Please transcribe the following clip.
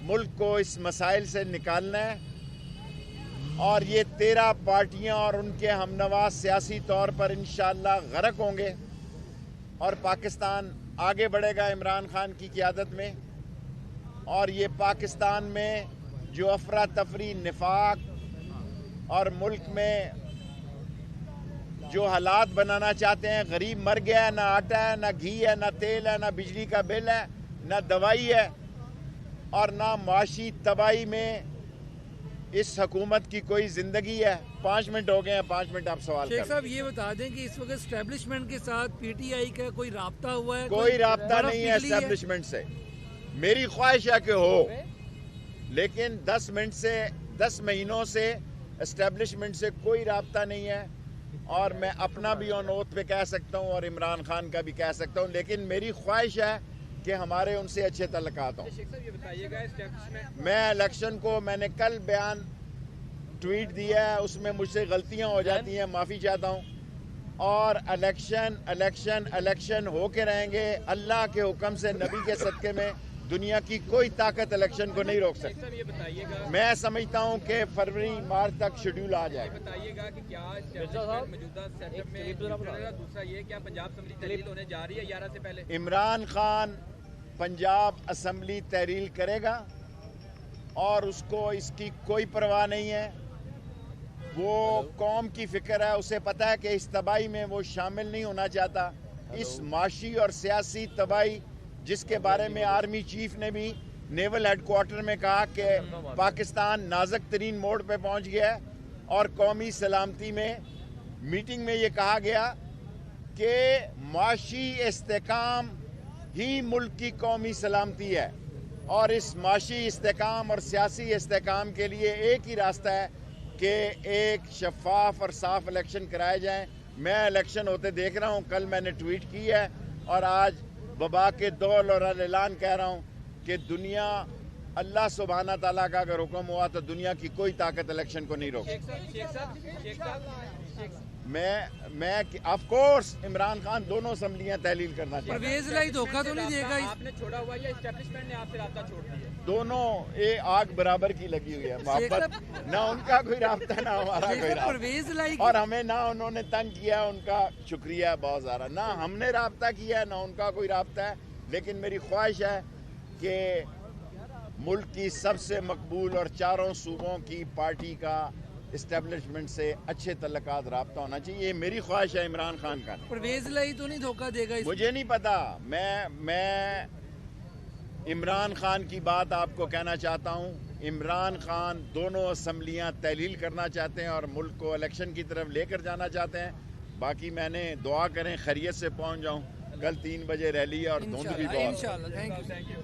ملک کو اس مسائل سے نکالنا ہے، اور یہ 13 پارٹیاں اور ان کے ہمنوا سیاسی طور پر انشاءاللہ غرق ہوں گے، اور پاکستان آگے بڑھے گا عمران خان کی قیادت میں. اور یہ پاکستان میں جو افراتفری، نفاق اور ملک میں جو حالات بنانا چاہتے ہیں، غریب مر گیا ہے، نہ آٹا ہے، نہ گھی ہے، نہ تیل ہے، نہ بجلی کا بل ہے، نہ دوائی ہے، اور نہ معاشی تباہی میں اس حکومت کی کوئی زندگی ہے. 5 منٹ ہو گئے ہیں، 5 منٹ آپ سوال شیخ کریں. صاحب یہ بتا دیں کہ اس وقت اسٹیبلشمنٹ کے ساتھ پی ٹی آئی کا کوئی رابطہ ہوا ہے؟ کوئی رابطہ برف نہیں ہے پگھلی اسٹیبلشمنٹ سے. میری خواہش ہے کہ ہو، لیکن 10 مہینوں سے اسٹیبلشمنٹ سے کوئی رابطہ نہیں ہے. اور میں اپنا بھی آن اوتھ پہ کہہ سکتا ہوں اور عمران خان کا بھی کہہ سکتا ہوں، لیکن میری خواہش ہے کہ ہمارے ان سے اچھے تعلقات ہوں. میں الیکشن کو، میں نے کل بیان ٹویٹ دیا ہے، اس میں مجھ سے غلطیاں ہو جاتی ہیں، معافی چاہتا ہوں. اور الیکشن ہو کے رہیں گے. اللہ کے حکم سے، نبی کے صدقے میں دنیا کی کوئی طاقت الیکشن کو نہیں روک سکتی. میں سمجھتا ہوں کہ فروری مارچ تک شیڈیول آ جائے گا. بتائیے گا کہ کیا موجودہ سیٹ اپ میں دوسرا یہ کیا پنجاب اسمبلی تحلیل ہونے جا رہی ہے 11 سے پہلے؟ عمران خان پنجاب اسمبلی تحلیل کرے گا، اور اس کو اس کی کوئی پرواہ نہیں ہے. وہ قوم کی فکر ہے، اسے پتہ ہے کہ اس تباہی میں وہ شامل نہیں ہونا چاہتا. اس معاشی اور سیاسی تباہی جس کے بارے میں آرمی چیف نے بھی نیول ہیڈ کوارٹر میں کہا کہ پاکستان نازک ترین موڑ پہ پہنچ گیا ہے، اور قومی سلامتی میں میٹنگ میں یہ کہا گیا کہ معاشی استحکام ہی ملک کی قومی سلامتی ہے. اور اس معاشی استحکام اور سیاسی استحکام کے لیے ایک ہی راستہ ہے کہ ایک شفاف اور صاف الیکشن کرائے جائیں. میں الیکشن ہوتے دیکھ رہا ہوں، کل میں نے ٹویٹ کی ہے، اور آج وبا کے دور اور اعلان کہہ رہا ہوں کہ دنیا، اللہ سبحانہ تعالیٰ کا اگر حکم ہوا تو دنیا کی کوئی طاقت الیکشن کو نہیں روک سکتی. میں آف کورس عمران خان دونوں اسمبلیاں تحلیل کرنا چاہتا ہوں. پرویز الہی دھوکہ تو نہیں دے گا؟ آپ نے چھوڑا ہوا یا اسٹیبلشمنٹ نے آپ سے رابطہ چھوڑ دیا؟ دونوں آگ برابر کی لگی ہوئی ہے. محبت نہ ان کا کوئی رابطہ نہ ہمارا کوئی رابطہ. پرویز الہی اور ہمیں نہ انہوں نے تنگ کیا، ان کا شکریہ بہت زیادہ. نہ ہم نے رابطہ کیا ہے، نہ ان کا کوئی رابطہ ہے. لیکن میری خواہش ہے کہ ملک کی سب سے مقبول اور چاروں صوبوں کی پارٹی کا اسٹیبلشمنٹ سے اچھے تعلقات، رابطہ ہونا چاہیے. یہ میری خواہش ہے عمران خان کا. پرویز الہی تو نہیں دھوکہ دے گا؟ مجھے نہیں پتا. میں عمران خان کی بات آپ کو کہنا چاہتا ہوں. عمران خان دونوں اسمبلیاں تحلیل کرنا چاہتے ہیں اور ملک کو الیکشن کی طرف لے کر جانا چاہتے ہیں. باقی میں نے دعا کریں خیریت سے پہنچ جاؤں. کل 3 بجے ریلی ہے اور دھند بھی بہت. انشاءاللہ. Thank you.